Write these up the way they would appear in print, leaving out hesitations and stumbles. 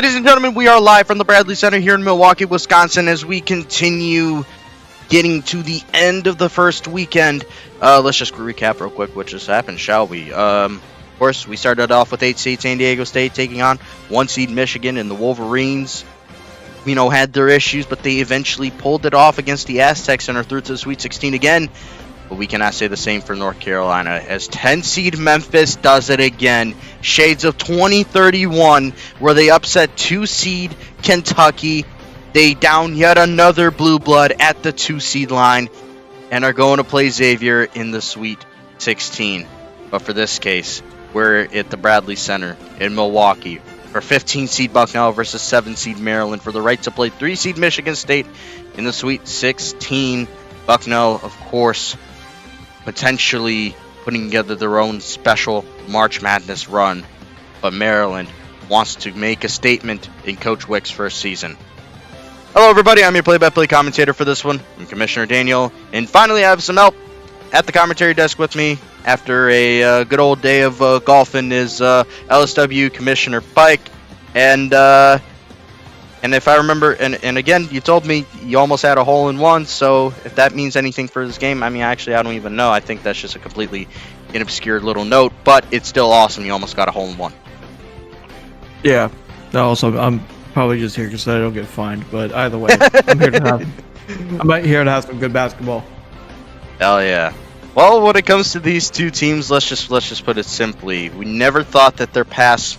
Ladies and gentlemen, we are live from the Bradley Center here in Milwaukee, Wisconsin, as we continue getting to the end of the first weekend. Let's just recap real quick what just happened, shall we? Of course, we started off with 8 seed San Diego State taking on 1 seed Michigan, and the Wolverines, had their issues, but they eventually pulled it off against the Aztecs and are through to the Sweet 16 again. But we cannot say the same for North Carolina, as 10 seed Memphis does it again. Shades of 2031, where they upset 2 seed Kentucky. They down yet another blue blood at the 2 seed line and are going to play Xavier in the Sweet 16. But for this case, we're at the Bradley Center in Milwaukee for 15 seed Bucknell versus 7 seed Maryland for the right to play 3 seed Michigan State in the Sweet 16. Bucknell, of course, potentially putting together their own special March Madness run, but Maryland wants to make a statement in Coach Wick's first season. Hello everybody, I'm your play-by-play commentator for this one. I'm Commissioner Daniel, and finally I have some help at the commentary desk with me after a good old day of golfing is LSW Commissioner Pike, and if I remember, and again, you told me you almost had a hole-in-one, so if that means anything for this game, I don't even know. I think that's just a completely obscure little note, but it's still awesome. You almost got a hole-in-one. Yeah. Also, I'm probably just here because I don't get fined, but either way, I'm here to have some good basketball. Hell yeah. Well, when it comes to these two teams, let's just put it simply. We never thought that their paths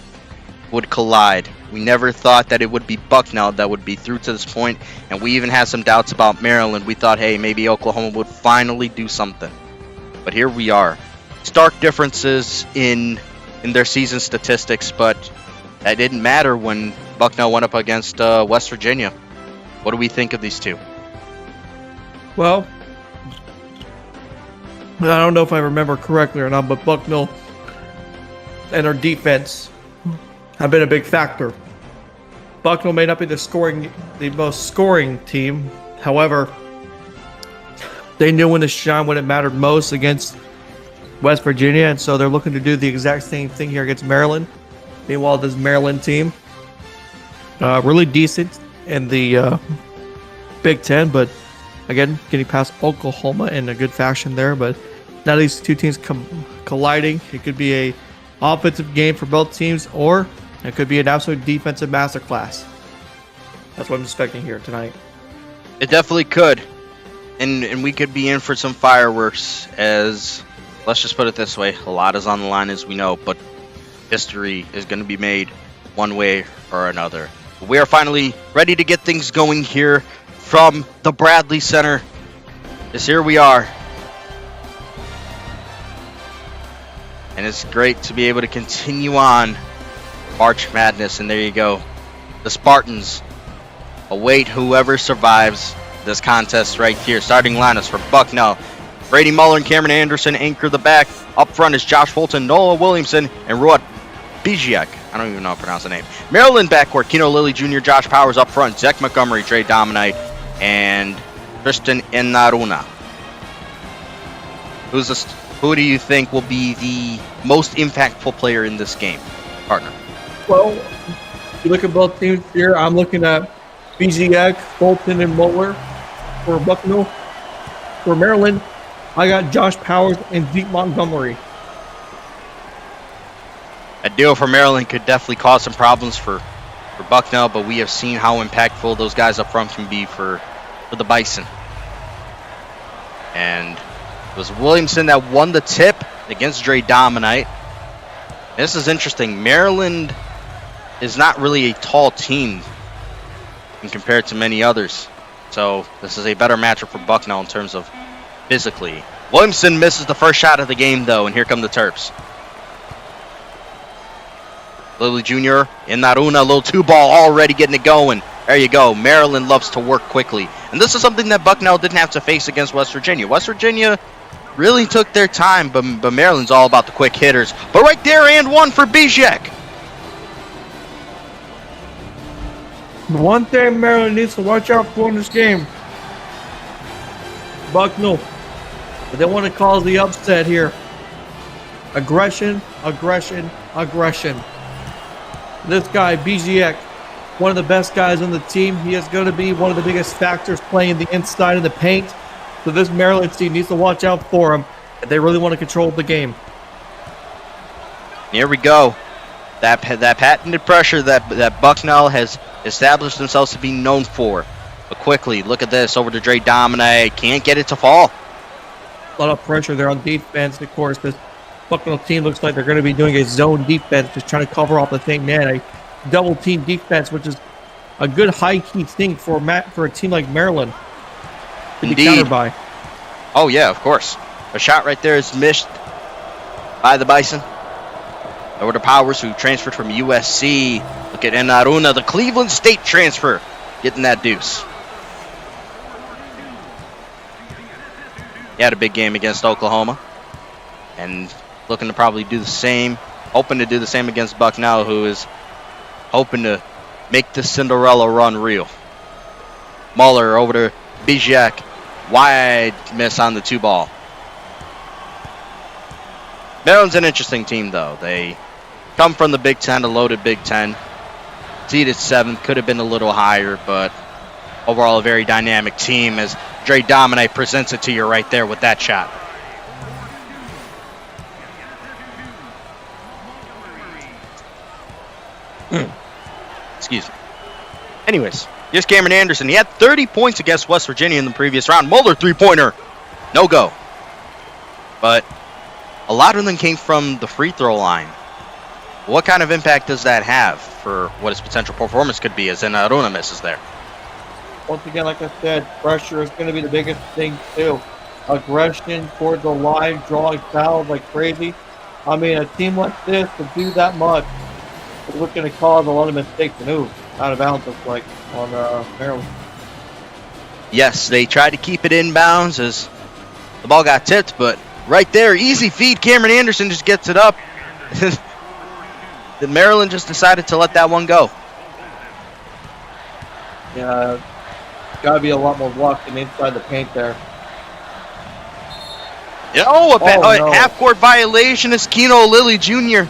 would collide. We never thought that it would be Bucknell that would be through to this point, and we even had some doubts about Maryland. We thought, hey, maybe Oklahoma would finally do something. But here we are. Stark differences in their season statistics, but that didn't matter when Bucknell went up against West Virginia. What do we think of these two? Well, I don't know if I remember correctly or not, but Bucknell and their defense have been a big factor. Bucknell may not be the most scoring team. However, they knew when to shine when it mattered most against West Virginia, and so they're looking to do the exact same thing here against Maryland. Meanwhile, this Maryland team, really decent in the Big Ten, but again, getting past Oklahoma in a good fashion there. But now these two teams colliding, it could be a offensive game for both teams, or it could be an absolute defensive masterclass. That's what I'm expecting here tonight. It definitely could. And we could be in for some fireworks, as, let's just put it this way, a lot is on the line as we know, but history is going to be made one way or another. We are finally ready to get things going here from the Bradley Center. As here we are. And it's great to be able to continue on March Madness, and there you go. The Spartans await whoever survives this contest right here. Starting lineups for Bucknell. Brady Muller and Cameron Anderson anchor the back. Up front is Josh Fulton, Noah Williamson, and Ruat Bijiak. I don't even know how to pronounce the name. Maryland backcourt, Keno Lilly Jr., Josh Powers up front, Zach Montgomery, Dre Dominite, and Tristan Enaruna. Who do you think will be the most impactful player in this game, partner? Well, if you look at both teams here, I'm looking at Bijiak, Fulton, and Muller for Bucknell. For Maryland, I got Josh Powers and Zeke Montgomery. A deal for Maryland could definitely cause some problems for Bucknell, but we have seen how impactful those guys up front can be for the Bison. And it was Williamson that won the tip against Dre Dominite. This is interesting. Maryland is not really a tall team when compared to many others. So this is a better matchup for Bucknell in terms of physically. Williamson misses the first shot of the game, though, and here come the Terps. Lilly Jr. in Naruna, a little 2-ball already getting it going. There you go. Maryland loves to work quickly. And this is something that Bucknell didn't have to face against West Virginia. West Virginia really took their time, but Maryland's all about the quick hitters. But right there, and one for Bijiak. The one thing Maryland needs to watch out for in this game, Bucknell, but they want to cause the upset here. Aggression, aggression, aggression. This guy, Bijiak, one of the best guys on the team. He is going to be one of the biggest factors playing the inside of the paint. So this Maryland team needs to watch out for him if they really want to control the game. Here we go. That patented pressure that Bucknell has established themselves to be known for. But quickly, look at this. Over to Dre Domine. Can't get it to fall. A lot of pressure there on defense. Of course, this Bucknell team looks like they're going to be doing a zone defense, just trying to cover off the same man. A double team defense, which is a good high key thing for a team like Maryland to be countered by. Oh yeah, of course. A shot right there is missed by the Bison. Over to Powers, who transferred from USC. Look at Enaruna, the Cleveland State transfer, getting that deuce. He had a big game against Oklahoma, and looking to probably do the same, hoping to do the same against Bucknell, who is hoping to make the Cinderella run real. Muller over to Bijak, wide miss on the 2-ball. Maryland's an interesting team, though. They come from the Big Ten, a loaded Big Ten. Seeded 7th, could have been a little higher, but overall a very dynamic team as Dre Domine presents it to you right there with that shot. Excuse me. Anyways, here's Cameron Anderson. He had 30 points against West Virginia in the previous round. Muller three-pointer. No go. But a lot of them came from the free throw line. What kind of impact does that have for what his potential performance could be as Enaruna misses there? Once again, like I said, pressure is going to be the biggest thing too. Aggression towards the line, drawing fouls like crazy. I mean, a team like this to do that much is what's going to cause a lot of mistakes and out of bounds, looks like, on Maryland. Yes, they tried to keep it inbounds as the ball got tipped, but right there, easy feed. Cameron Anderson just gets it up. The Maryland just decided to let that one go. Yeah, got to be a lot more blocking inside the paint there. A half-court violation as Keno Lilly Jr.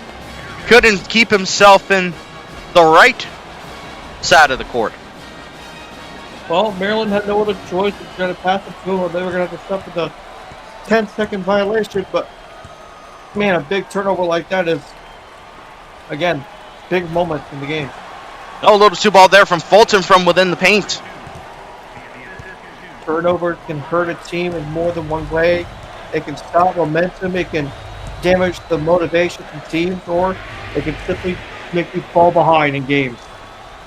couldn't keep himself in the right side of the court. Well, Maryland had no other choice. They were going to pass it to him, or they were going to have to suffer the 10-second violation. But, man, a big turnover like that is, again, big moments in the game. Oh, a little 2-ball there from Fulton from within the paint. Turnover can hurt a team in more than one way. It can stop momentum. It can damage the motivation from teams, or it can simply make you fall behind in games.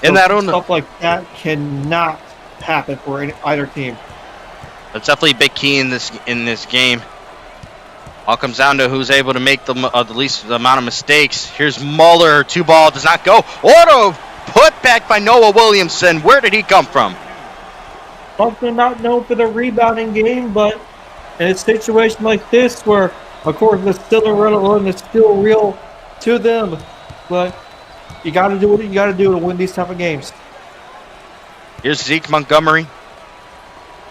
So stuff like that cannot happen for either team. That's definitely a big key in this game. All comes down to who's able to make the least amount of mistakes. Here's Muller, 2-ball, does not go. Auto put back by Noah Williamson. Where did he come from? Also not known for the rebounding game, but in a situation like this where, of course, the Cinderella is still real to them, but you got to do what you got to do to win these type of games. Here's Zeke Montgomery.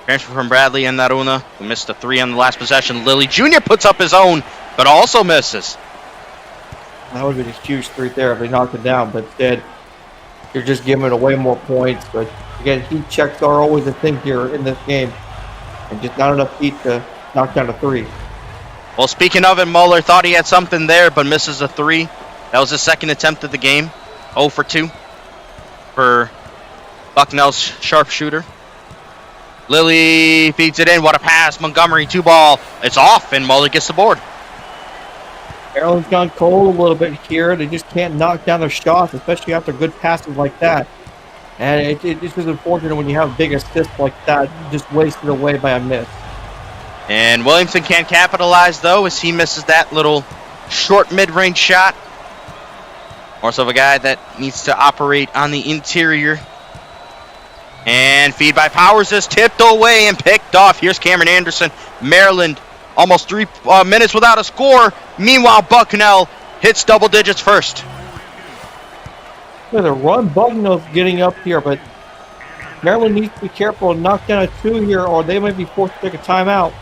Transfer from Bradley and Naruna, who missed a 3 on the last possession. Lilly Jr. puts up his own, but also misses. That would have been a huge 3 there if they knocked it down, but instead, you're just giving away more points. But again, heat checks are always a thing here in this game, and just not enough heat to knock down a 3. Well, speaking of it, Muller thought he had something there, but misses a 3. That was his second attempt of the game. 0 for 2 for Bucknell's sharpshooter. Lilly feeds it in. What a pass. Montgomery, 2-ball. It's off, and Muller gets the board. Maryland's gone cold a little bit here. They just can't knock down their shots, especially after good passes like that. And it's just unfortunate when you have big assists like that, just wasted away by a miss. And Williamson can't capitalize, though, as he misses that little short mid-range shot. More so of a guy that needs to operate on the interior. And feed by Powers is tipped away and picked off. Here's Cameron Anderson. Maryland almost 3 minutes without a score. Meanwhile, Bucknell hits double digits first. The run Bucknell's getting up here, but Maryland needs to be careful and knock down a 2 here, or they might be forced to take a timeout.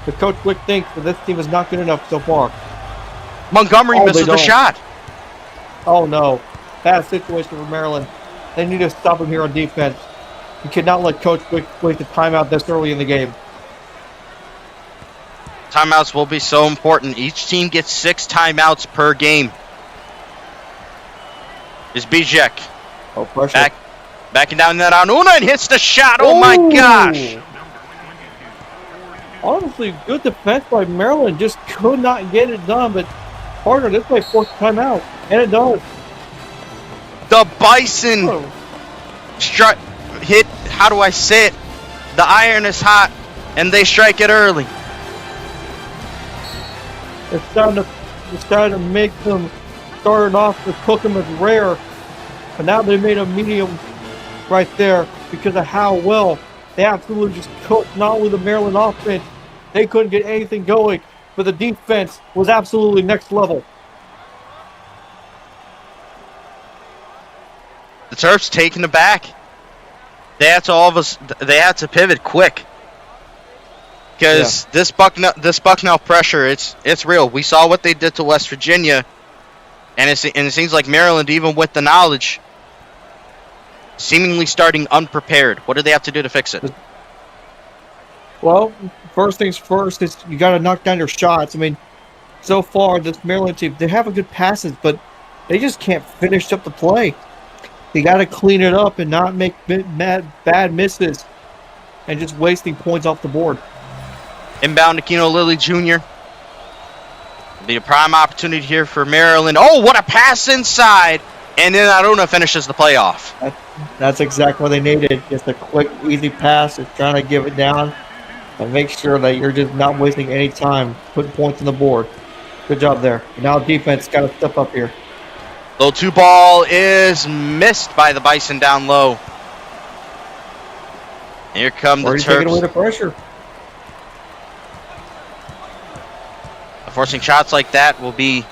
But Coach Glick thinks that this team is not good enough so far. Montgomery misses the shot. Oh no, bad situation for Maryland. They need to stop him here on defense. You cannot let Coach waste a timeout this early in the game. Timeouts will be so important. Each team gets 6 timeouts per game. Is Bijek. Oh, pressure. Backing down that on Una and hits the shot. Oh my gosh. Honestly, good defense by Maryland. Just could not get it done. But partner, this might force timeout. And it does. The Bison hit, how do I say it? The iron is hot and they strike it early. It's starting to make them started off to cook them as rare. But now they made a medium right there because of how well they absolutely just cooked not only the Maryland offense, they couldn't get anything going, but the defense was absolutely next level. The Terps taking it back. They had to pivot quick. Because this Bucknell pressure, it's real. We saw what they did to West Virginia, and it seems like Maryland, even with the knowledge, seemingly starting unprepared. What do they have to do to fix it? Well, first things first is you got to knock down your shots. I mean, so far this Maryland team, they have a good passes, but they just can't finish up the play. You got to clean it up and not make bad misses, and just wasting points off the board. Inbound to Keno Lilly Jr. Be a prime opportunity here for Maryland. Oh, what a pass inside! And then Aruna finishes the play off. That's exactly what they needed. Just a quick, easy pass. Just trying to give it down and make sure that you're just not wasting any time putting points on the board. Good job there. Now defense got to step up here. Low 2 ball is missed by the Bison down low. Here come the Terps. Taking away the pressure. Forcing shots like that will be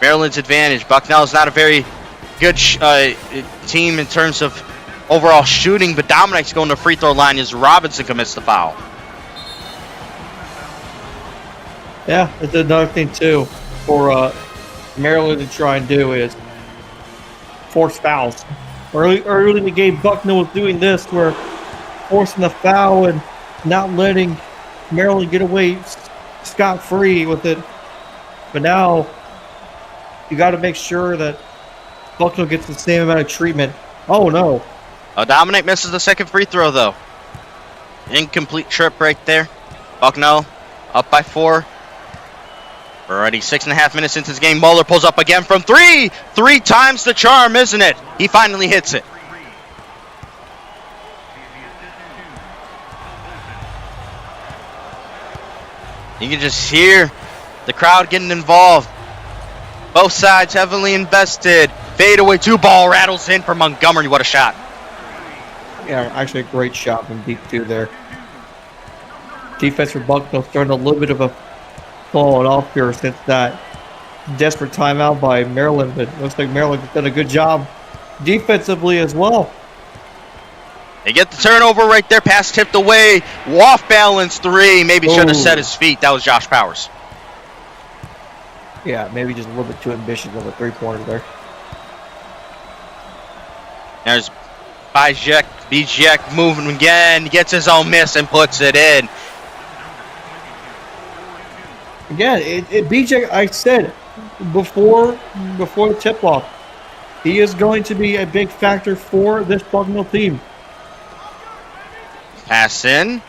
Maryland's advantage. Bucknell is not a very good team in terms of overall shooting, but Dominic's going to free throw line as Robinson commits the foul. Yeah, that's another thing too for Maryland to try and do is force fouls. Early in the game, Bucknell was doing this, where forcing the foul and not letting Maryland get away scot-free with it. But now you got to make sure that Bucknell gets the same amount of treatment. Oh no! Dominic misses the second free throw though. Incomplete trip right there. Bucknell up by 4. We're already 6.5 minutes into this game. Muller pulls up again from 3. 3 times the charm, isn't it? He finally hits it. You can just hear the crowd getting involved. Both sides heavily invested. Fadeaway 2 ball rattles in for Montgomery. What a shot. Yeah, actually a great shot from deep 2 there. Defense for Bucknell starting a little bit of a falling off here since that desperate timeout by Maryland, but it looks like Maryland has done a good job defensively as well. They get the turnover right there. Pass tipped away. Off balance 3. Maybe should have set his feet. That was Josh Powers. Yeah, maybe just a little bit too ambitious of a 3-pointer there. There's Bijek moving again. Gets his own miss and puts it in. Again, BJ, I said before the tip-off, he is going to be a big factor for this Bucknell team. Pass in.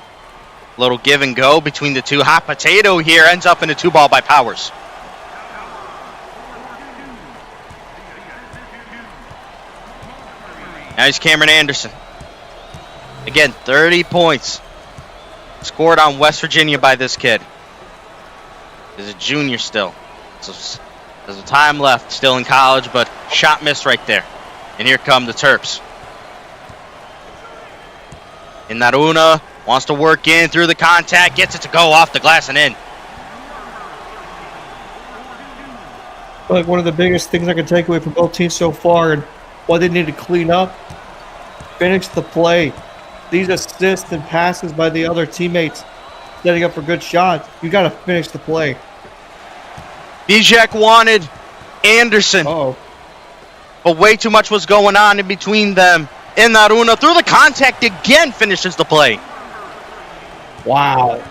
Little give and go between the two. Hot potato here. Ends up in a 2 ball by Powers. Now he's Cameron Anderson. Again, 30 points. Scored on West Virginia by this kid. He's a junior still. So there's a time left. Still in college, but shot missed right there. And here come the Terps. And Naruna wants to work in through the contact. Gets it to go off the glass and in. Like one of the biggest things I can take away from both teams so far and what they need to clean up, finish the play. These assists and passes by the other teammates setting up for good shots. You got to finish the play. Bijek wanted Anderson. Uh-oh. But way too much was going on in between them. Inaruna through the contact again finishes the play. Wow.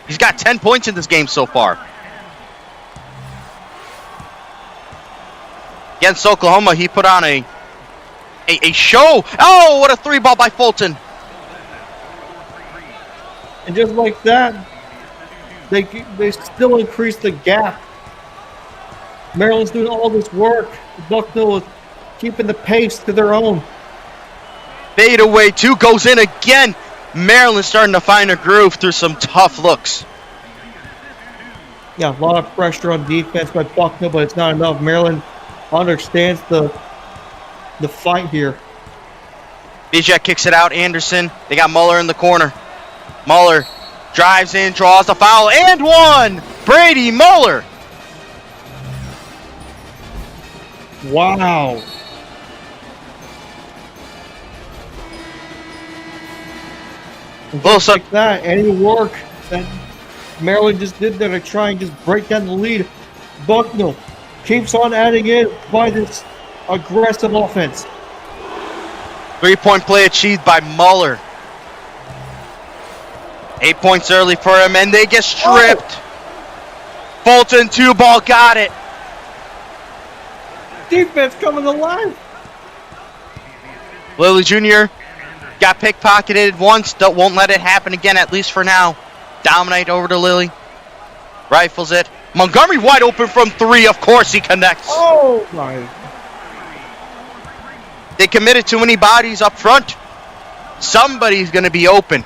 He's got 10 points in this game so far. Against Oklahoma, he put on a show. Oh, what a 3-ball by Fulton. And just like that, they still increase the gap. Maryland's doing all this work. Bucknell is keeping the pace to their own. Fade away, 2 goes in again. Maryland starting to find a groove through some tough looks. Yeah, a lot of pressure on defense by Bucknell, but it's not enough. Maryland understands the fight here. Bijak kicks it out. Anderson. They got Muller in the corner. Muller drives in, draws the foul, and one! Brady Muller. Wow. Just like that, any work that Maryland just did there to try and just break down the lead, Bucknell keeps on adding in by this aggressive offense. 3-point play achieved by Muller. 8 points early for him, and they get stripped. Oh. Fulton 2-ball got it. Defense coming alive. Lilly Jr. got pickpocketed once, won't let it happen again, at least for now. Dominate over to Lilly. Rifles it. Montgomery wide open from 3. Of course he connects. Oh, my. They committed too many bodies up front. Somebody's going to be open.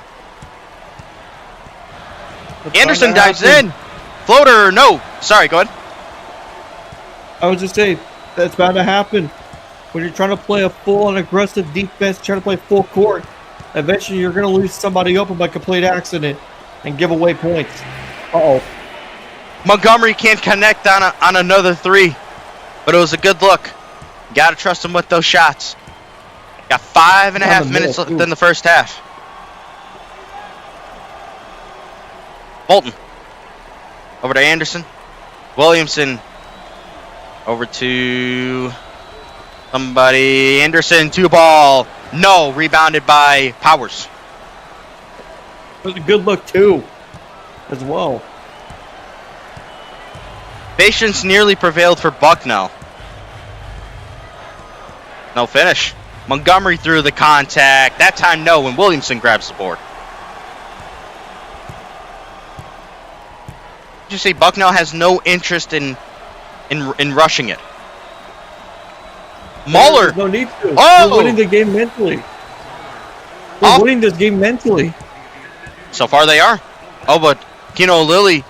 Anderson dives in. Floater, no. Sorry, go ahead. I was just saying, that's bound to happen. When you're trying to play a full and aggressive defense, trying to play full court, eventually you're going to lose somebody open by complete accident and give away points. Uh-oh. Montgomery can't connect on another 3, but it was a good look. Got to trust him with those shots. Got 5.5 minutes left in the first half. Bolton. Over to Anderson. Williamson. Over to somebody. Anderson, 2-ball. No, rebounded by Powers. It was a good look, too, as well. Patience nearly prevailed for Bucknell. No finish. Montgomery through the contact. That time, no, when Williamson grabs the board. Did you say Bucknell has no interest in rushing it? Muller. No need to. Oh! They're winning the game mentally. They're winning this game mentally. So far they are. Oh, but Keno Lilly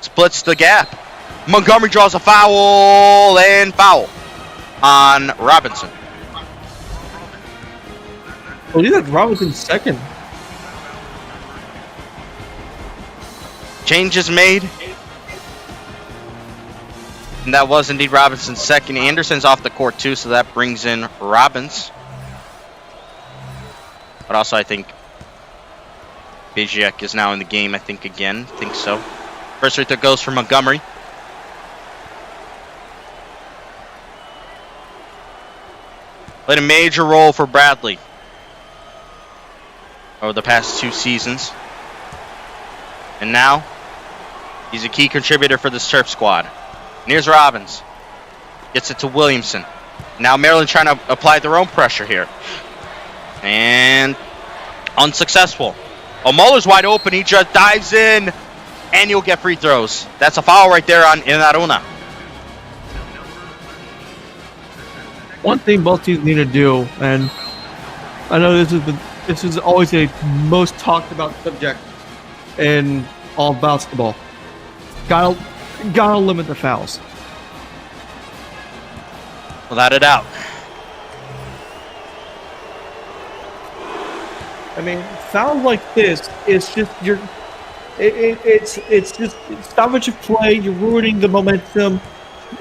splits the gap. Montgomery draws a foul and foul on Robinson. I believe that's Robinson's second. Changes made. And that was indeed Robinson's second. Anderson's off the court too, so that brings in Robbins. But also I think Bijak is now in the game, I think again. I think so. First free throw goes for Montgomery. Played a major role for Bradley over the past 2 seasons. And now, he's a key contributor for this Terp squad. And here's Robbins. Gets it to Williamson. Now Maryland trying to apply their own pressure here. And unsuccessful. Oh, Muller's wide open. He just dives in. And he'll get free throws. That's a foul right there on Inaruna. One thing both teams need to do, and I know this is always a most talked about subject in all basketball. Gotta limit the fouls. Without a doubt. I mean, fouls like this, it's just it's stoppage of play. You're ruining the momentum.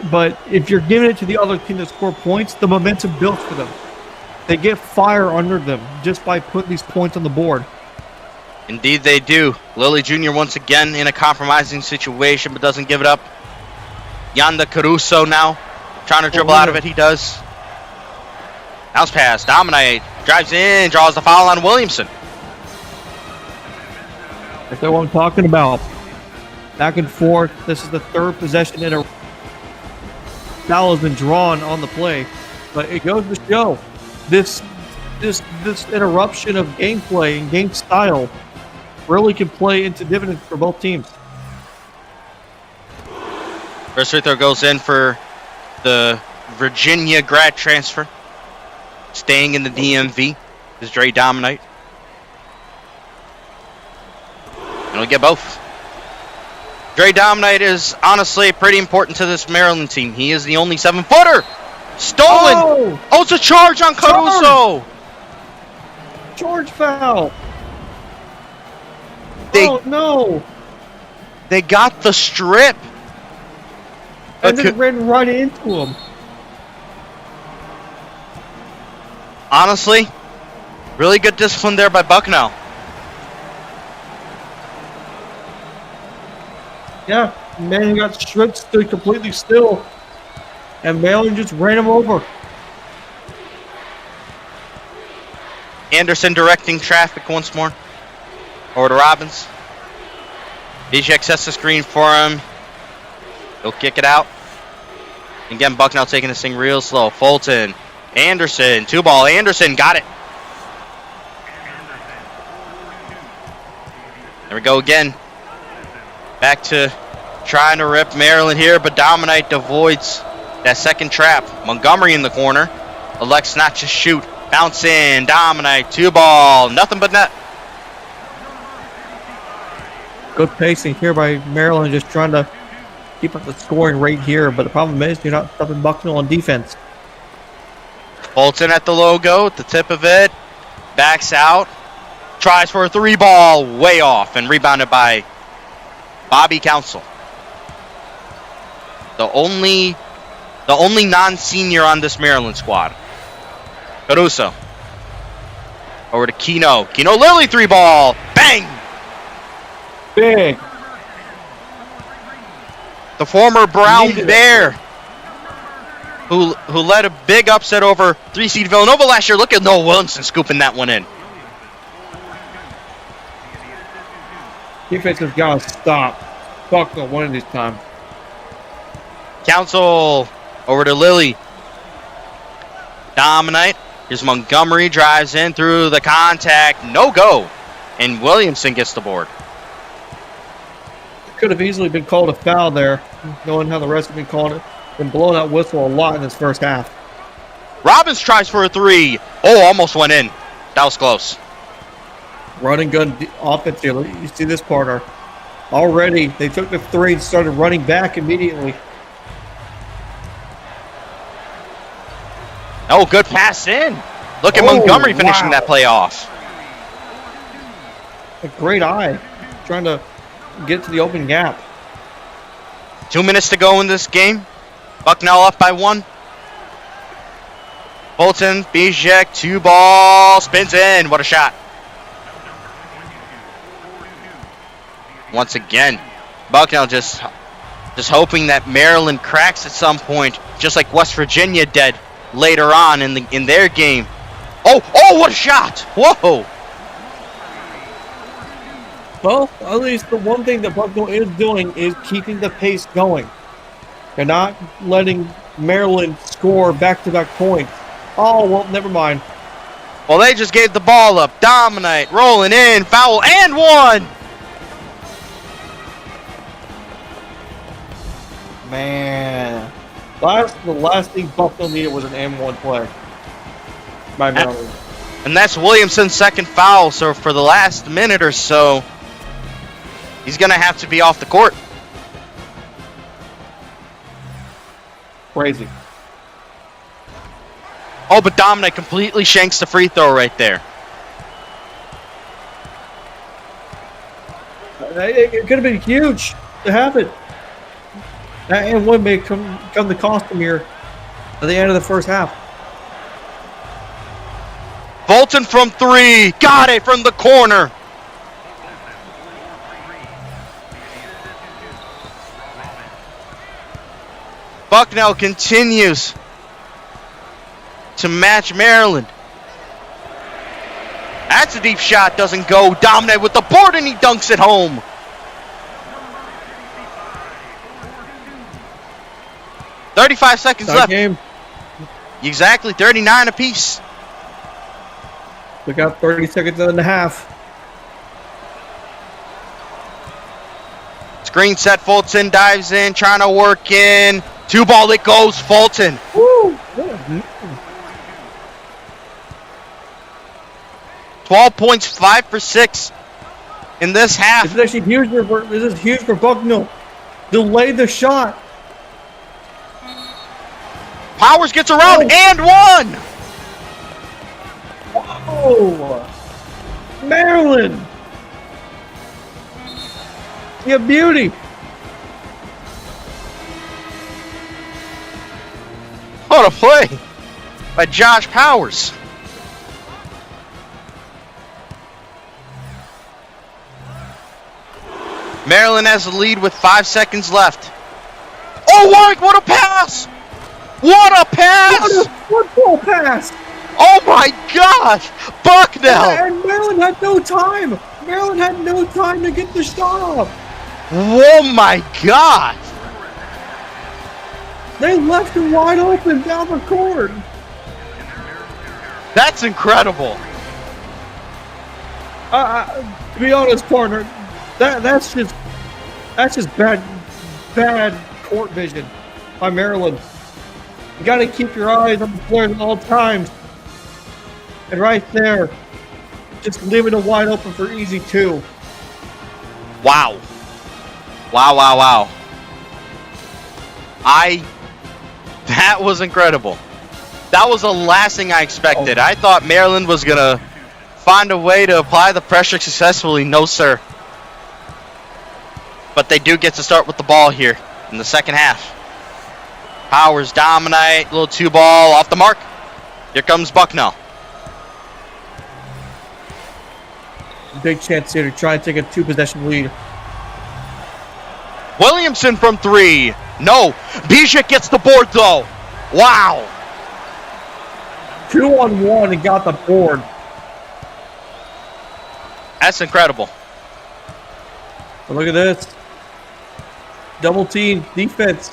But if you're giving it to the other team to score points, the momentum builds for them. They get fire under them just by putting these points on the board. Indeed they do. Lilly Jr. once again in a compromising situation, but doesn't give it up. Yanda Caruso now Trying to dribble out of it, he does. Bounce pass, Dominate, drives in, draws the foul on Williamson. That's what I'm talking about. Back and forth. This is the third possession in a foul has been drawn on the play, but it goes to show this interruption of gameplay and game style really can play into dividends for both teams. First free throw goes in for the Virginia grad transfer. Staying in the DMV is Dre Dominate. And we'll get both. Dre Dominate is honestly pretty important to this Maryland team. He is the only 7-footer. Stolen! Oh, it's a charge on Caruso! Charge foul! Oh, no! They got the strip. And then ran right into him. Honestly, really good discipline there by Bucknell. Yeah, man, he got stripped, stood completely still, and Maryland just ran him over. Anderson directing traffic once more. Over to Robbins. Bijek sets the screen for him. He'll kick it out. Again, Bucknell taking this thing real slow. Fulton, Anderson, 2-ball. Anderson got it. There we go again. Back to trying to rip Maryland here, but Dominate avoids that second trap. Montgomery in the corner. Elects not to shoot. Bounce in. Dominate. 2-ball. Nothing but net. Good pacing here by Maryland, just trying to keep up the scoring rate here, but the problem is you're not stopping Bucknell on defense. Fulton at the logo, at the tip of it. Backs out. Tries for a 3-ball. Way off and rebounded by Bobby Council. The only non-senior on this Maryland squad. Caruso. Over to Keno. Keno Lilly 3-ball. Bang! Big. The former Brown Bear, who led a big upset over 3-seed Villanova last year. Look at Noah Williamson scooping that one in. Defense has got to stop Bucknell one of these times. Council over to Lilly. Dominate. Here's Montgomery, drives in through the contact. No go. And Williamson gets the board. Could have easily been called a foul there, knowing how the rest have been calling it. Been blowing out whistle a lot in this first half. Robbins tries for a 3. Oh, almost went in. That was close. Running gun offense here. You see this partner. Already, they took the 3 and started running back immediately. Oh, good pass in. Look at Montgomery finishing that play off. A great eye. Trying to get to the open gap. 2 minutes to go in this game. Bucknell up by 1. Fulton, Bijek, 2-ball, spins in. What a shot. Once again, Bucknell just hoping that Maryland cracks at some point, just like West Virginia did later on in their game. Oh, what a shot. Whoa. Well, at least the one thing that Bucknell is doing is keeping the pace going. They're not letting Maryland score back-to-back points. Oh, well, never mind. Well, they just gave the ball up. Dominate, rolling in, foul, and 1. Man. The last thing Bucknell needed was an M1 play by Maryland. And that's Williamson's second foul, so for the last minute or so, he's going to have to be off the court. Crazy. Oh, but Dominic completely shanks the free throw right there. It could have been huge to have it. And one may come to cost him here at the end of the first half. Fulton from 3. Got it from the corner. Bucknell continues to match Maryland. That's a deep shot, doesn't go. Dominate with the board, and he dunks it home. $35 left. Game. Exactly, 39 apiece. We got 30 seconds and a half. Screen set, Fulton dives in, trying to work in. 2-ball, it goes, Fulton. Woo! 12 points, 5 for 6 in this half. This is actually huge for Bucknell. Delay the shot. Powers gets around and one. Oh, Maryland. You beauty. What a play by Josh Powers. Maryland has the lead with 5 seconds left. Oh, Warwick, what a pass! What a pass! What a football pass! Oh my gosh! Bucknell! And Maryland had no time. Maryland had no time to get the shot off. Oh my gosh! They left it wide open down the court. That's incredible. To be honest, partner, that's just bad court vision by Maryland. You got to keep your eyes on the players at all times. And right there, just leaving it wide open for easy 2. Wow. Wow. That was incredible. That was the last thing I expected. I thought Maryland was going to find a way to apply the pressure successfully. No, sir. But they do get to start with the ball here in the second half. Powers dominate, little 2-ball off the mark. Here comes Bucknell. Big chance here to try and take a 2-possession lead. Williamson from 3. No. Bijak gets the board, though. Wow. 2-on-1 and got the board. That's incredible. But look at this. Double team defense.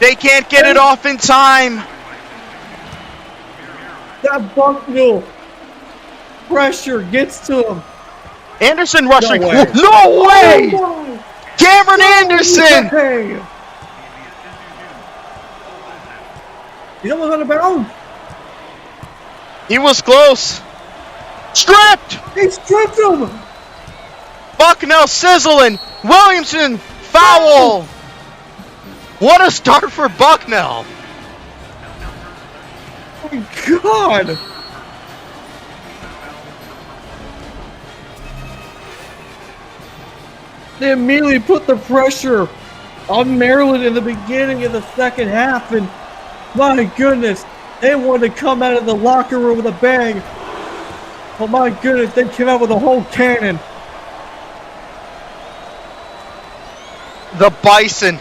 They can't get it off in time. That Bucknell pressure gets to him. Anderson rushing. No way. No way. Oh, Cameron Anderson. way. He's almost out of bounds. He was close. Stripped. He stripped him. Bucknell sizzling. Williamson foul. What a start for Bucknell. Oh my God. They immediately put the pressure on Maryland in the beginning of the second half, and my goodness, they wanted to come out of the locker room with a bang. Oh my goodness, they came out with a whole cannon. The Bison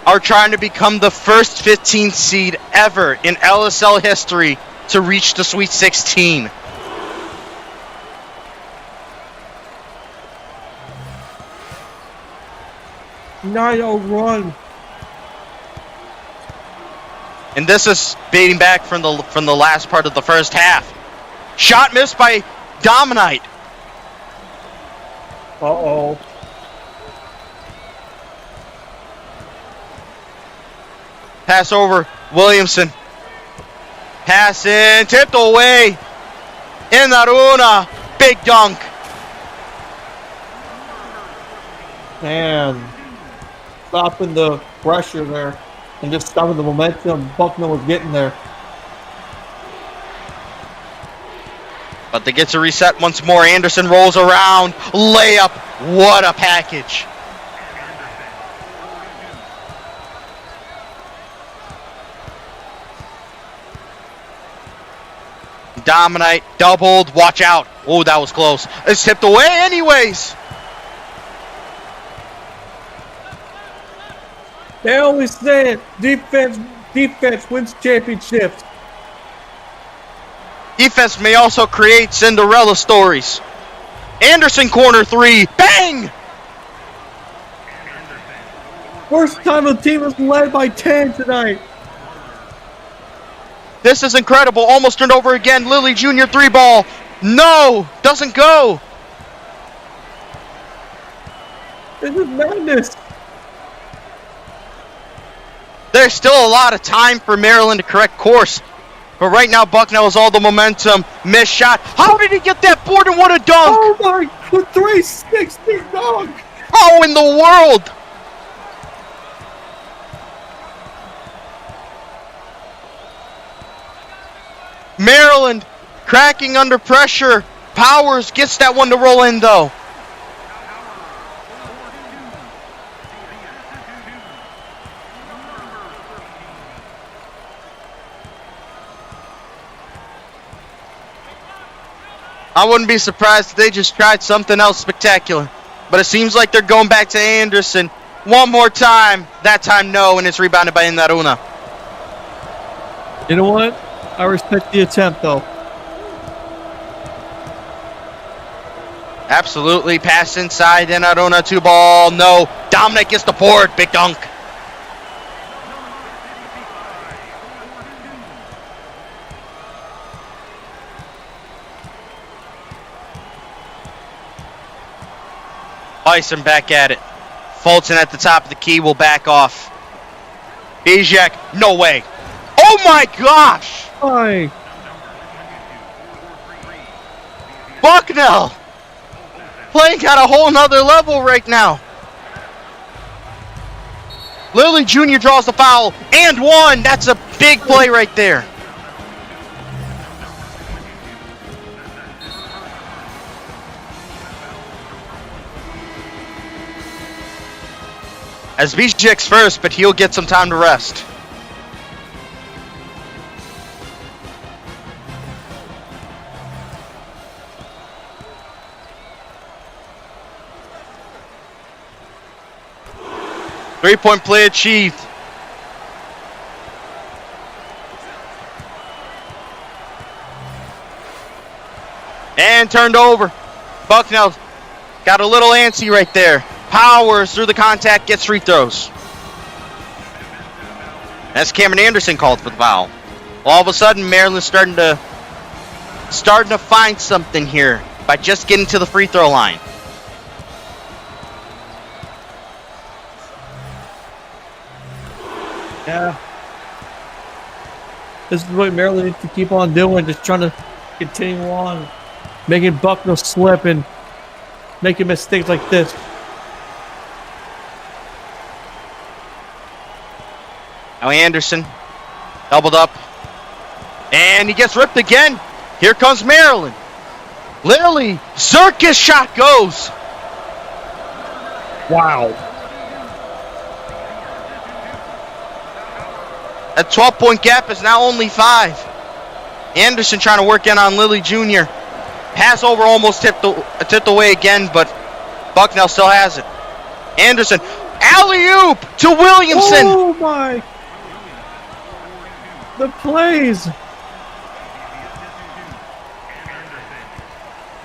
are trying to become the first 15th seed ever in LSL history to reach the Sweet 16. Nine-0 run. And this is dating back from the last part of the first half. Shot missed by Dominite. Uh-oh. Pass over, Williamson. Pass in, tipped away. Inaruna, big dunk. Man, stopping the pressure there and just stopping the momentum Bucknell was getting there. But they get to reset once more. Anderson rolls around. Layup. What a package. Dominate. Doubled. Watch out. Oh, that was close. It's tipped away anyways. They always say it. Defense wins championships. Defense may also create Cinderella stories. Anderson corner 3. Bang! First time a team was led by 10 tonight. This is incredible. Almost turned over again. Lilly Jr. 3 ball. No! Doesn't go. This is madness. There's still a lot of time for Maryland to correct course. But right now, Bucknell has all the momentum. Missed shot. How did he get that board and what a dunk? Oh my, 360 dunk. How in the world? Maryland cracking under pressure. Powers gets that one to roll in though. I wouldn't be surprised if they just tried something else spectacular. But it seems like they're going back to Anderson. One more time. That time, no, and it's rebounded by Inaruna. You know what? I respect the attempt, though. Absolutely. Pass inside. Inaruna 2 ball. No. Dominic gets the board. Big dunk. Bison back at it. Fulton at the top of the key will back off. Bijak, no way. Oh my gosh! Hi. Bucknell! Playing at a whole nother level right now. Lilly Jr. draws the foul. And one! That's a big play right there. As Bijak's first, but he'll get some time to rest. Three-point play achieved. And turned over. Bucknell got a little antsy right there. Powers through the contact, gets free throws. That's Cameron Anderson called for the foul. All of a sudden, Maryland's starting to find something here by just getting to the free throw line. Yeah. This is what Maryland needs to keep on doing, just trying to continue on, making Bucknell slip and making mistakes like this. Now Anderson, doubled up, and he gets ripped again. Here comes Maryland. Lilly, circus shot goes. Wow. That 12-point gap is now only 5. Anderson trying to work in on Lilly Jr. Pass over almost tipped away again, but Bucknell still has it. Anderson, alley-oop to Williamson. Oh my. The plays.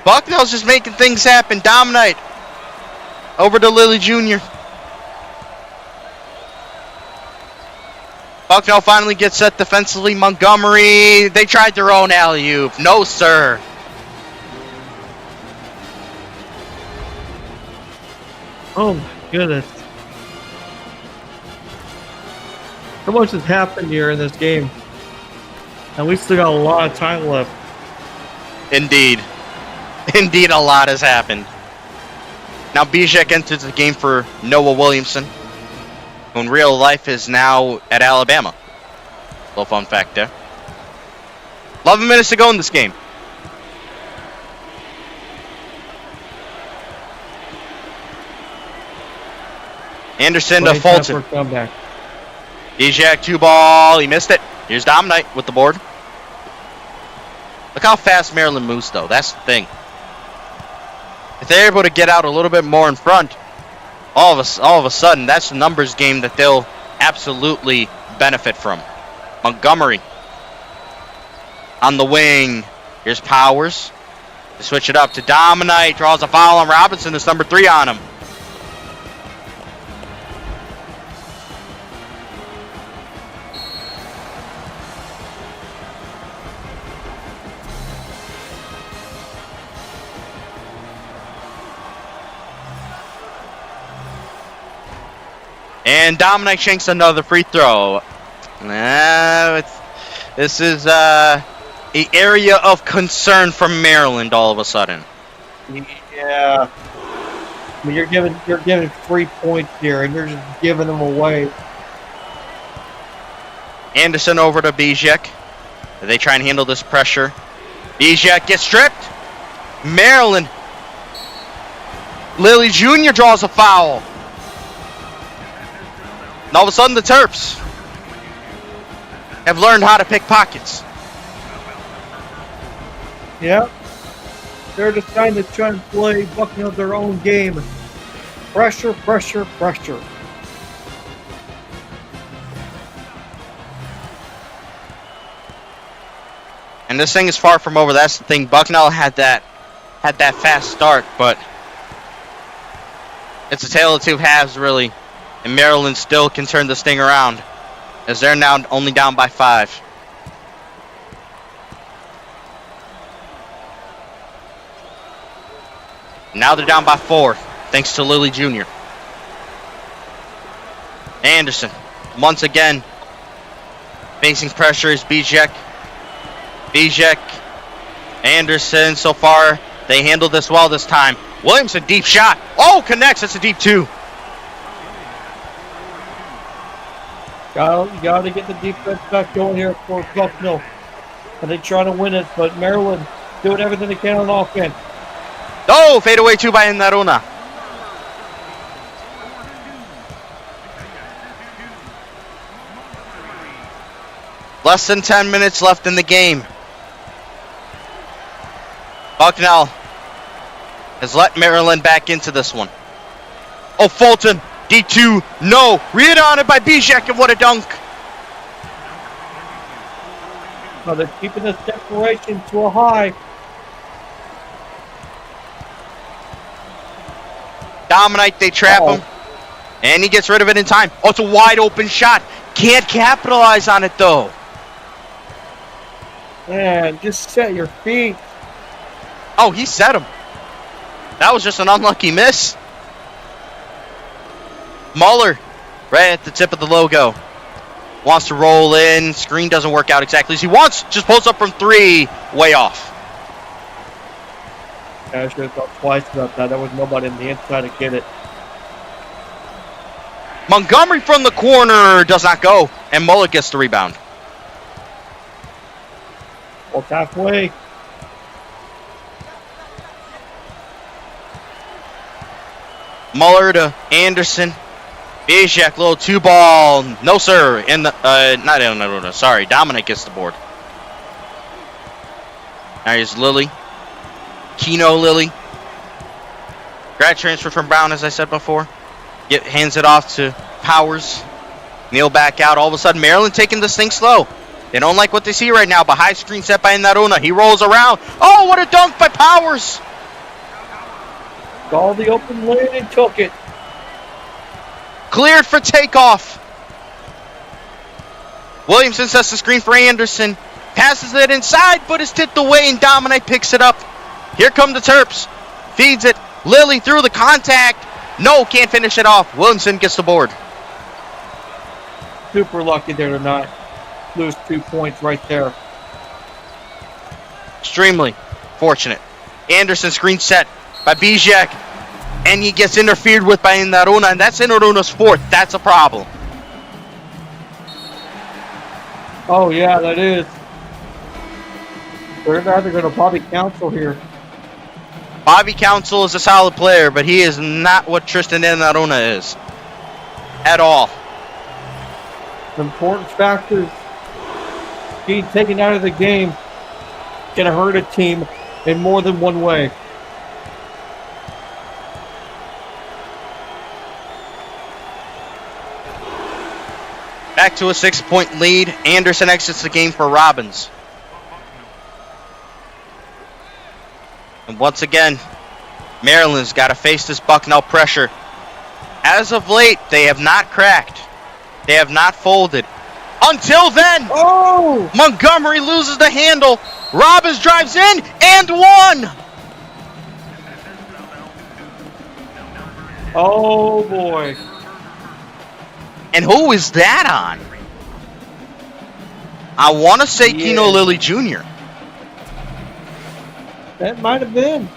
Bucknell's just making things happen. Dominate. Over to Lilly Jr. Bucknell finally gets set defensively. Montgomery, they tried their own alley-oop. No, sir. Oh my goodness. So much has happened here in this game. And we still got a lot of time left. Indeed. Indeed, a lot has happened. Now Bijak enters the game for Noah Williamson, who in real life is now at Alabama. Little fun fact there. 11 minutes to go in this game. Anderson to Fulton. Bijak 2 ball. He missed it. Here's Dominic with the board. Look how fast Maryland moves, though. That's the thing. If they're able to get out a little bit more in front, all of a sudden, that's a numbers game that they'll absolutely benefit from. Montgomery on the wing. Here's Powers. They switch it up to Dominite. Draws a foul on Robinson. It's number 3 on him. And Dominic shanks another free throw. This is an area of concern for Maryland all of a sudden. Yeah. I mean, you're giving 3 points here, and you're just giving them away. Anderson over to Bijek. They try and handle this pressure. Bijek gets stripped. Maryland. Lilly Jr. draws a foul. And all of a sudden, the Terps have learned how to pick pockets. Yeah. They're deciding to try and play Bucknell their own game. Pressure, pressure, pressure. And this thing is far from over. That's the thing. Bucknell had that fast start, but it's a tale of two halves, really. And Maryland still can turn this thing around, as they're now only down by 5. Now they're down by 4, thanks to Lilly Jr. Anderson, once again, facing pressure is Bijek. Anderson, so far, they handled this well this time. Williamson, deep shot. Oh, connects. That's a deep 2. You got to get the defense back going here for Bucknell. And they try to win it, but Maryland doing everything they can on offense. Oh, fade away 2 by Naruna. Less than 10 minutes left in the game. Bucknell has let Maryland back into this one. Oh, Fulton, D2, no. Read on it by Bijek, and what a dunk. So they're keeping the separation to a high. Dominite, they trap him. And he gets rid of it in time. Oh, it's a wide open shot. Can't capitalize on it, though. Man, just set your feet. Oh, he set him. That was just an unlucky miss. Muller, right at the tip of the logo. Wants to roll in. Screen doesn't work out exactly as he wants. Just pulls up from 3. Way off. Yeah, I should have thought twice about that. There was nobody on the inside to get it. Montgomery from the corner does not go. And Muller gets the rebound. Well, halfway. Muller to Anderson. Bijek, little 2-ball. No, sir. In the, no, sorry. Dominic gets the board. Now here's Lilly. Keno Lilly. Grad transfer from Brown, as I said before. Hands it off to Powers. Neal back out. All of a sudden, Maryland taking this thing slow. They don't like what they see right now, but high screen set by Naruna. He rolls around. Oh, what a dunk by Powers. Saw the open lane and took it. Cleared for takeoff. Williamson sets the screen for Anderson. Passes it inside, but is tipped away, and Dominic picks it up. Here come the Terps. Feeds it. Lilly through the contact. No, can't finish it off. Williamson gets the board. Super lucky there tonight. Lose 2 points right there. Extremely fortunate. Anderson screen set by Bijek. And he gets interfered with by Naruna, and that's Naruna's 4th. That's a problem. Oh, yeah, that is. They're either going to probably counsel here. Bobby Council is a solid player, but he is not what Tristan Naruna is. At all. Important factors being taken out of the game can hurt a team in more than one way. back to a 6-point lead. Anderson exits the game for Robbins. And once again, Maryland's got to face this Bucknell pressure. As of late, they have not cracked. They have not folded. Until then, Montgomery loses the handle. Robbins drives in and one. Oh, boy. And who is that on? I want to say Keno Lilly Jr. That might have been.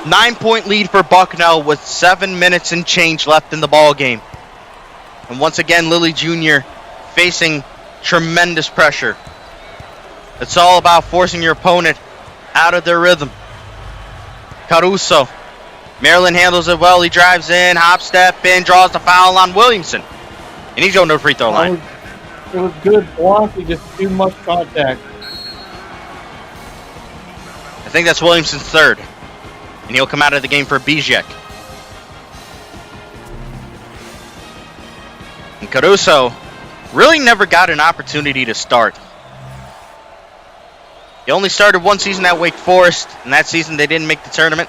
Nine-point lead for Bucknell with 7 minutes and change left in the ball game. And once again, Lilly Jr. facing tremendous pressure. It's all about forcing your opponent out of their rhythm. Caruso. Maryland handles it well. He drives in, hop step in, draws the foul on Williamson. And he's going to the free throw line. It was good blocking, just too much contact. I think that's Williamson's third. And he'll come out of the game for Bijek. And Caruso really never got an opportunity to start. He only started one season at Wake Forest, and that season they didn't make the tournament.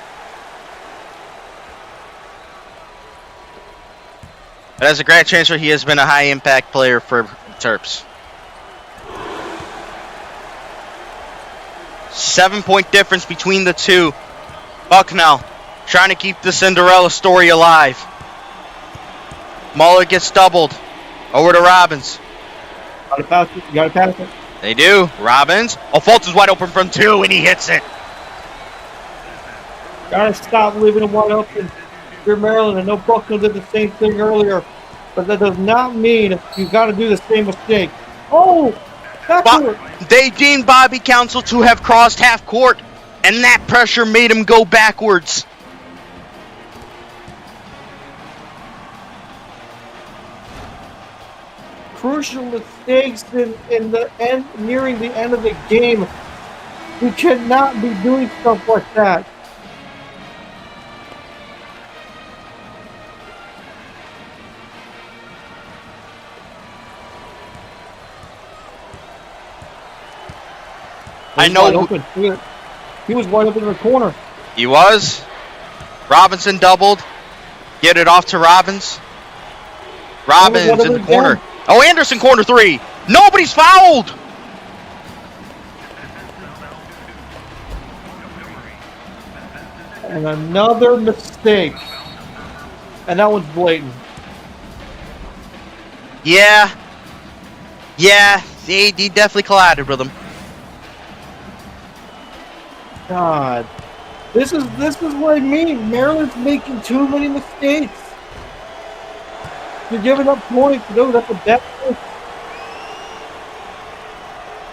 But as a grad transfer, he has been a high-impact player for the Terps. 7-point difference between the two. Bucknell trying to keep the Cinderella story alive. Muller gets doubled. Over to Robbins. You gotta pass it. They do. Robbins. Oh, Fultz is wide open from two, and he hits it. Gotta stop leaving him wide open. You're Maryland. I know Bucknell did the same thing earlier, but that does not mean you gotta do the same mistake. Oh! They deemed Bobby Council to have crossed half court, and that pressure made him go backwards. Crucial mistakes in the end, nearing the end of the game. You cannot be doing stuff like that. I know. He was wide open in the corner. He was. Robinson doubled. Get it off to Robbins. Robbins in the corner. Oh, Anderson corner three. Nobody's fouled. And another mistake. And that one's blatant. Yeah, he definitely collided with him. God. This is what I mean. Maryland's making too many mistakes. You're giving up points. No, that's a bad point.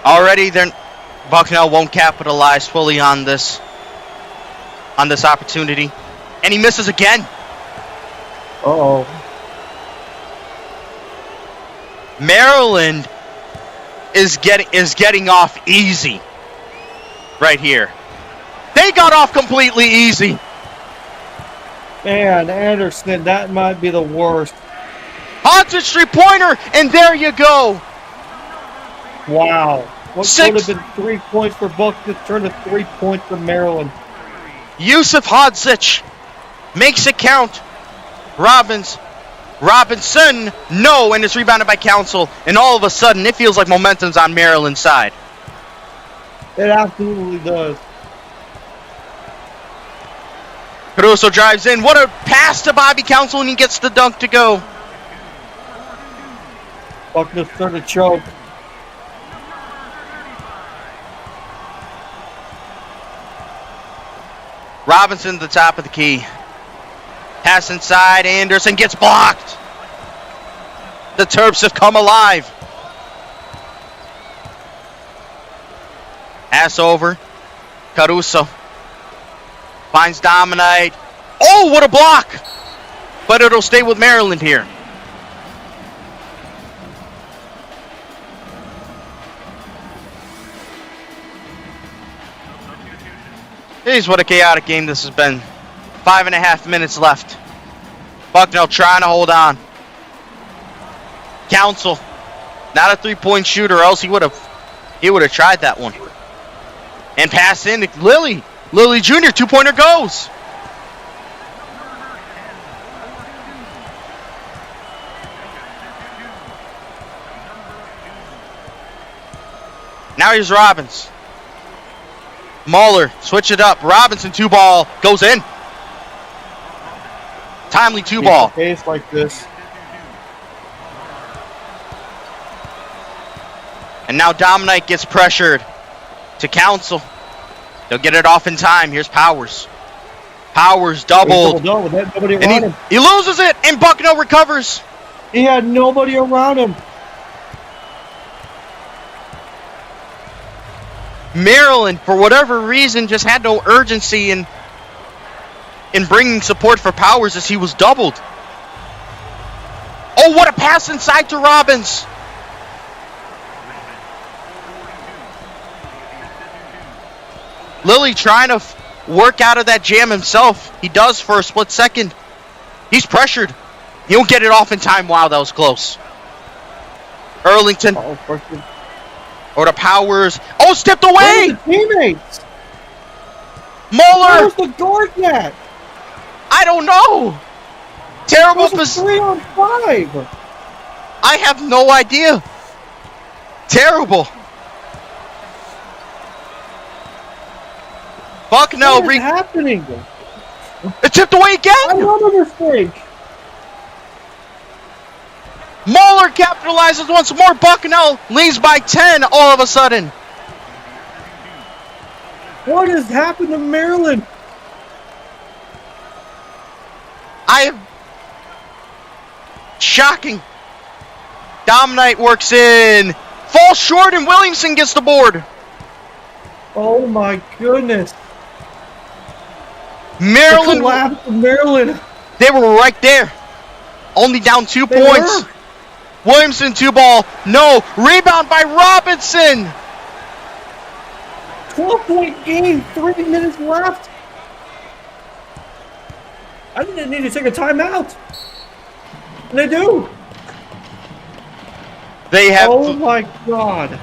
Already, Bucknell won't capitalize fully on this opportunity, and he misses again. Uh-oh. Maryland is getting off easy right here. They got off completely easy. Man, Anderson, that might be the worst. Hodgins three-pointer, and there you go. Wow. What could have been 3 points for Bucknell turned to 3 points for Maryland. Yusuf Hodzic makes it count. Robinson, no, and it's rebounded by Council. And all of a sudden, it feels like momentum's on Maryland's side. It absolutely does. Caruso drives in. What a pass to Bobby Council, and he gets the dunk to go. Bucknell started to choke. Robinson at the top of the key. Pass inside. Anderson gets blocked. The Terps have come alive. Pass over. Caruso. Finds Dominite. Oh, what a block! But it'll stay with Maryland here. Jeez, what a chaotic game this has been. 5.5 minutes left. Bucknell trying to hold on. Council, not a three-point shooter, or else he would have tried that one. And pass in to Lilly. Lilly Jr. 2-pointer goes. Now here's Robbins. Mahler, switch it up. Robinson 2-ball goes in. Timely 2-ball. Pace like this. And now Dominic gets pressured to Council. They'll get it off in time. Here's Powers. Powers doubled. And he loses it, and Bucknell recovers. He had nobody around him. Maryland, for whatever reason, just had no urgency in bringing support for Powers as he was doubled. Oh, what a pass inside to Robbins. Lilly trying to work out of that jam himself. He does for a split second. He's pressured. He'll get it off in time. Wow, that was close. Erlington. Or to Powers. Oh, stepped away! Where's the teammates? Mahler! Where's the guard at? I don't know! Terrible position. 3-on-5. I have no idea. Terrible. Bucknell. What is happening? It tipped away again! Another mistake. Mahler capitalizes once more. Bucknell leads by 10 all of a sudden. What has happened to Maryland? Shocking. Dominic works in. Falls short and Williamson gets the board. Oh my goodness. Maryland. They were right there. Only down 2 points. Williamson 2-ball. No. Rebound by Robinson. 12-point game. 3 minutes left. I didn't need to take a timeout. And they do. They have. Oh my God.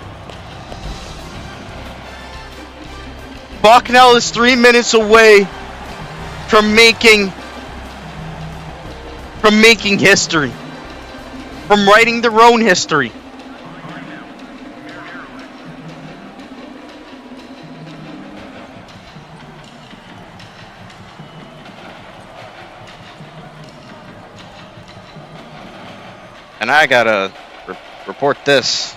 Bucknell is 3 minutes away from making history. From writing their own history. And I gotta report this.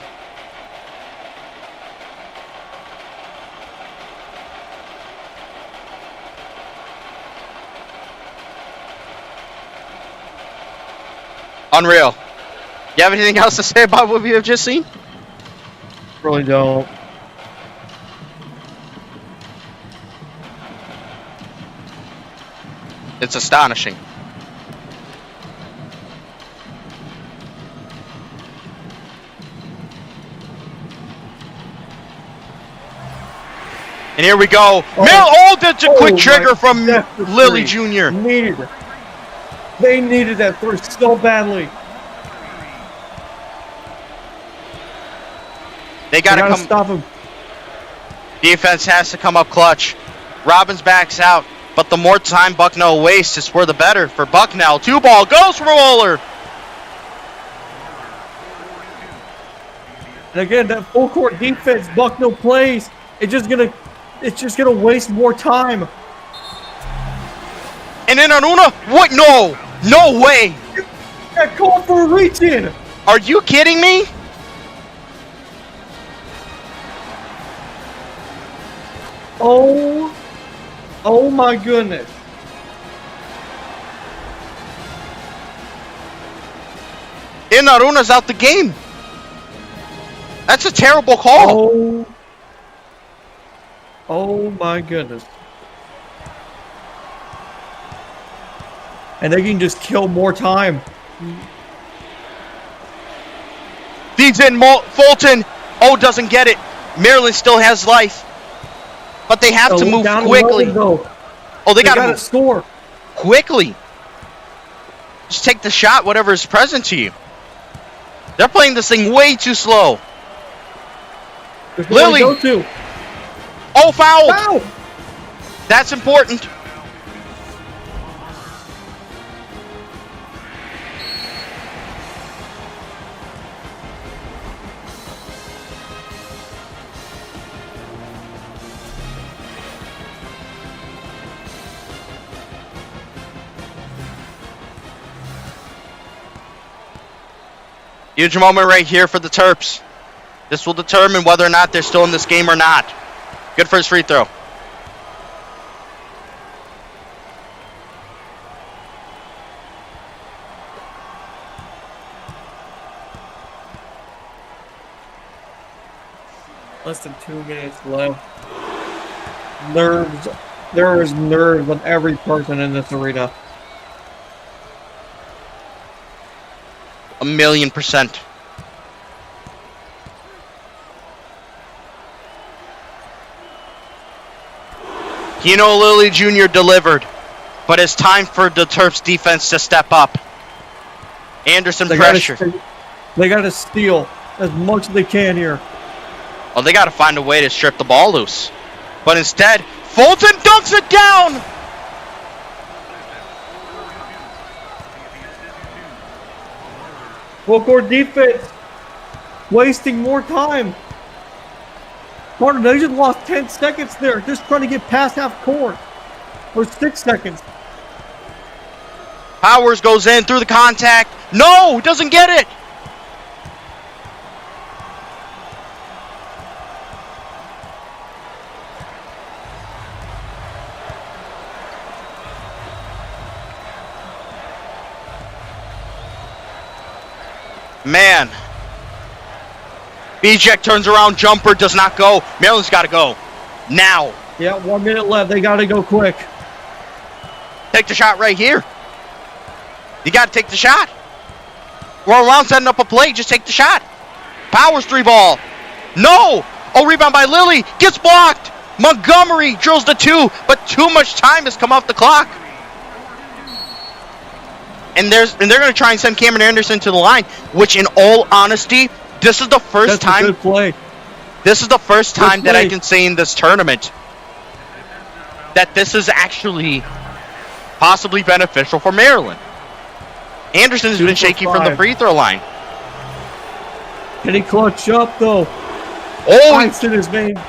Unreal. You have anything else to say about what we have just seen? Really don't. It's astonishing. And here we go. That's a quick trigger from Lilly Jr. Needed it. They needed that three so badly. They gotta stop him. Defense has to come up clutch. Robbins backs out, but the more time Bucknell wastes is for the better for Bucknell. 2-ball goes for Mahler. And again, that full court defense Bucknell plays, it's just gonna waste more time. And then Aruna, what? No way. That called for a reach in. Are you kidding me? Oh my goodness. And Aruna's out the game. That's a terrible call. Oh my goodness. And they can just kill more time. Feeds in Fulton. Doesn't get it. Maryland still has life. But they have to move quickly. They gotta score. quickly. Just take the shot, whatever is present to you. They're playing this thing way too slow. Lily! Go to. Oh, foul! Foul! That's important. Huge moment right here for the Terps. This will determine whether or not they're still in this game or not. Good first free throw. Less than 2 minutes left. Nerves. There is nerves on every person in this arena. 1,000,000%. Keno Lilly Jr. delivered, but it's time for the Terps defense to step up. Anderson pressure. They got to steal as much as they can here. Well, they got to find a way to strip the ball loose. But instead, Fulton dunks it down! Full court defense. Wasting more time. Partner, they just lost 10 seconds there. Just trying to get past half court. Or 6 seconds. Powers goes in through the contact. No, doesn't get it. Man. Bijek turns around, jumper does not go. Maryland's got to go. Now. Yeah, 1 minute left. They got to go quick. Take the shot right here. You got to take the shot. We're around setting up a play. Just take the shot. Powers 3-ball. No. Oh, rebound by Lilly. Gets blocked. Montgomery drills the 2, but too much time has come off the clock. And they're going to try and send Cameron Anderson to the line, which in all honesty, this is the first time. Good play. This is the first time that I can say in this tournament that this is actually possibly beneficial for Maryland. Anderson has been shaky from the free throw line. Can he clutch up though? Oh, it's in his veins.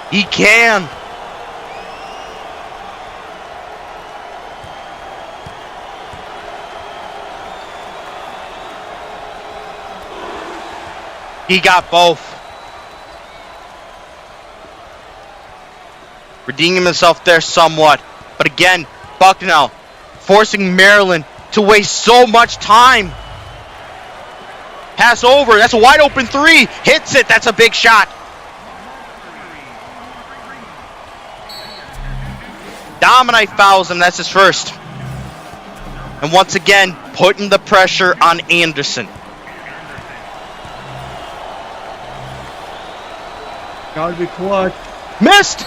He can. He got both. Redeeming himself there somewhat. But again, Bucknell forcing Maryland to waste so much time. Pass over. That's a wide open 3. Hits it. That's a big shot. Dominic fouls him. That's his first. And once again, putting the pressure on Anderson. Gotta be clutch. Missed!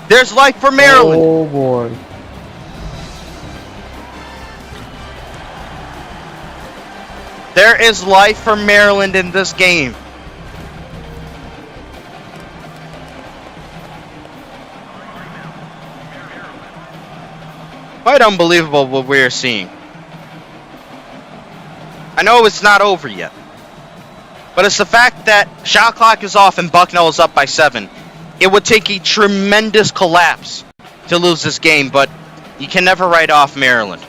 There's life for Maryland. Oh boy. There is life for Maryland in this game. Quite unbelievable what we are seeing. I know it's not over yet. But it's the fact that shot clock is off and Bucknell is up by 7. It would take a tremendous collapse to lose this game, but you can never write off Maryland.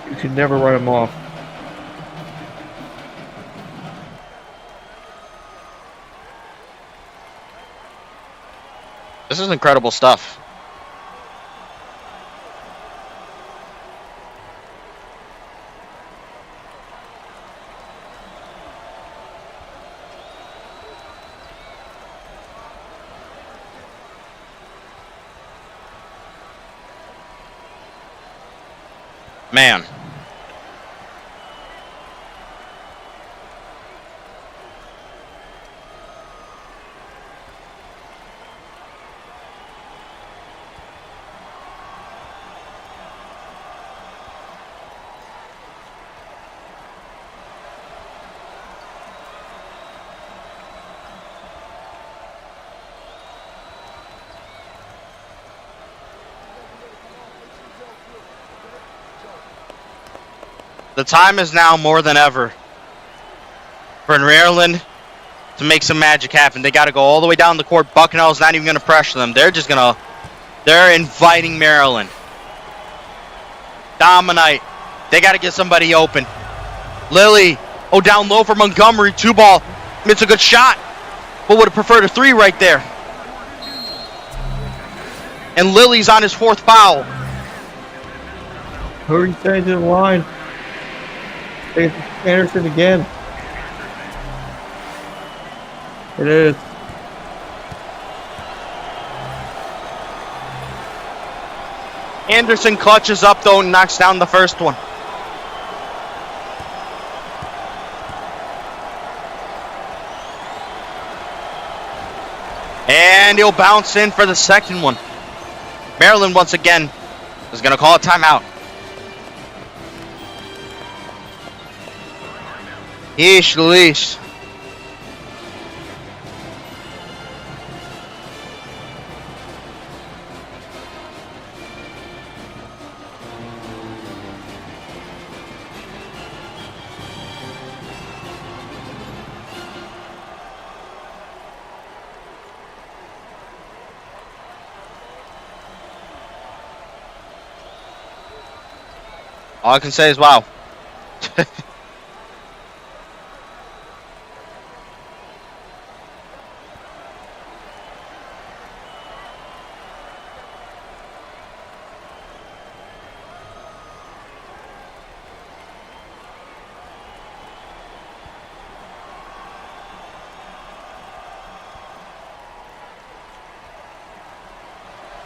You can never write them off. This is incredible stuff. Man. The time is now more than ever for Maryland to make some magic happen. They got to go all the way down the court. Bucknell's not even going to pressure them. They're just going to... They're inviting Maryland. Dominate. They got to get somebody open. Lily. Oh, down low for Montgomery. 2-ball. It's a good shot. But would have preferred a 3 right there. And Lily's on his 4th foul. Hurry, stay to the line. It's Anderson again. It is. Anderson clutches up, though, and knocks down the first one. And he'll bounce in for the second one. Maryland, once again, is going to call a timeout. Yeesh, Luis. All I can say is wow.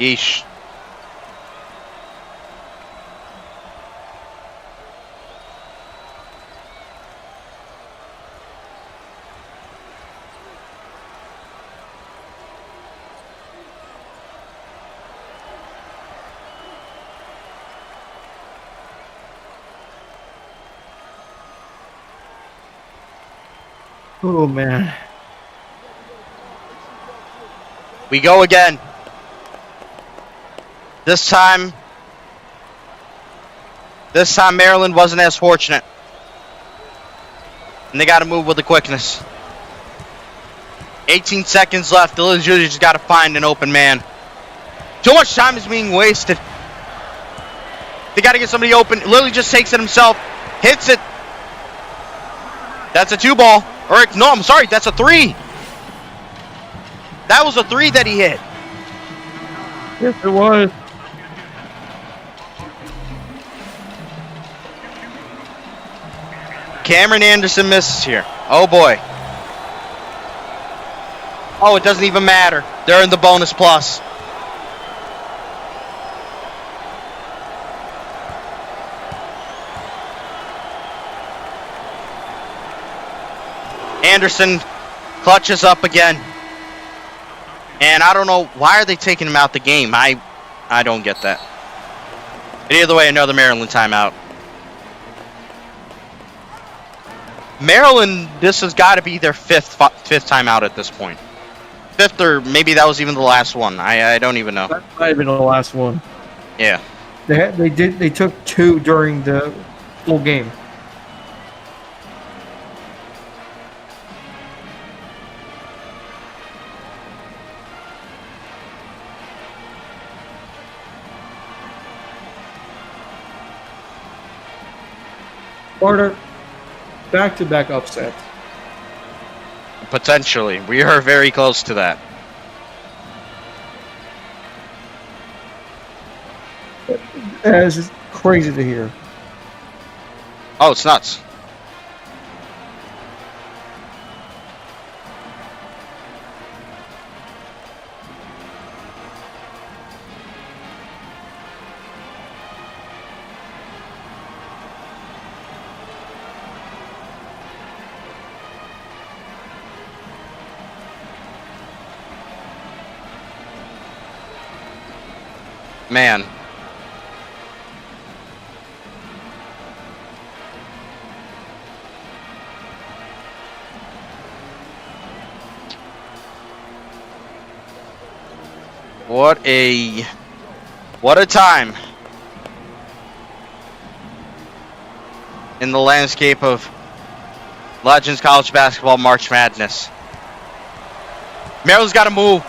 Yeesh. Oh, man. We go again. This time Maryland wasn't as fortunate. And they got to move with the quickness. 18 seconds left. The Lily just got to find an open man. Too much time is being wasted. They got to get somebody open. Lily just takes it himself. Hits it. That's a 2-ball. Or, no, I'm sorry. That's a 3. That was a 3 that he hit. Yes, it was. Cameron Anderson misses here. Oh, boy. Oh, it doesn't even matter. They're in the bonus plus. Anderson clutches up again. And I don't know, why are they taking him out the game? I don't get that. But either way, another Maryland timeout. Maryland, this has got to be their fifth timeout at this point. 5th, or maybe that was even the last one. I don't even know. That might have been the last one. Yeah. They took 2 during the full game. Carter, back-to-back upsets. Potentially. We are very close to that. That is just crazy to hear. Oh, it's nuts. Man. What a time. in the landscape of Legends College Basketball March Madness. Maryland's got to move.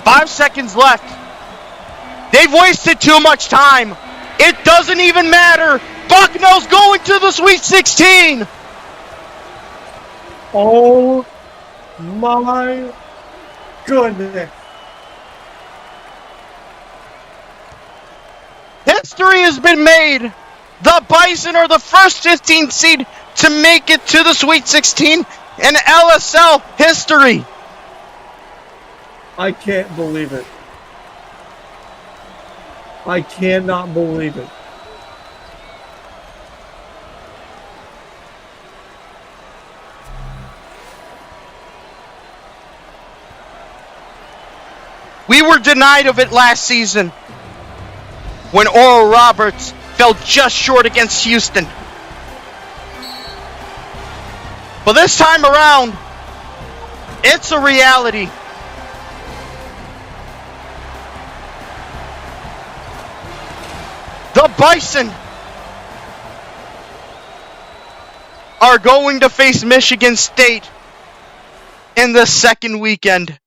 5 seconds left. They've wasted too much time. It doesn't even matter. Bucknell's going to the Sweet 16. Oh my goodness. History has been made. The Bison are the first 15 seed to make it to the Sweet 16 in LSL history. I can't believe it. I cannot believe it. We were denied of it last season when Oral Roberts fell just short against Houston. But this time around, it's a reality. The Bison are going to face Michigan State in the second weekend.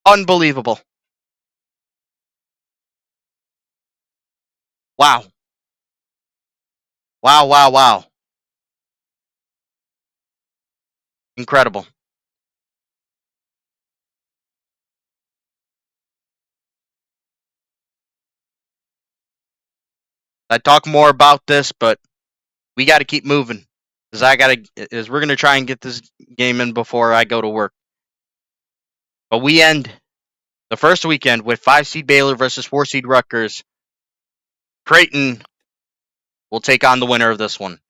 Unbelievable. Wow. Wow, wow, wow. Incredible. I talk more about this, but we got to keep moving. We're going to try and get this game in before I go to work. But we end the first weekend with 5 seed Baylor versus 4 seed Rutgers. Creighton will take on the winner of this one.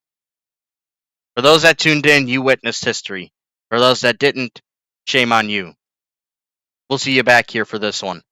For those that tuned in, you witnessed history. For those that didn't, shame on you. We'll see you back here for this one.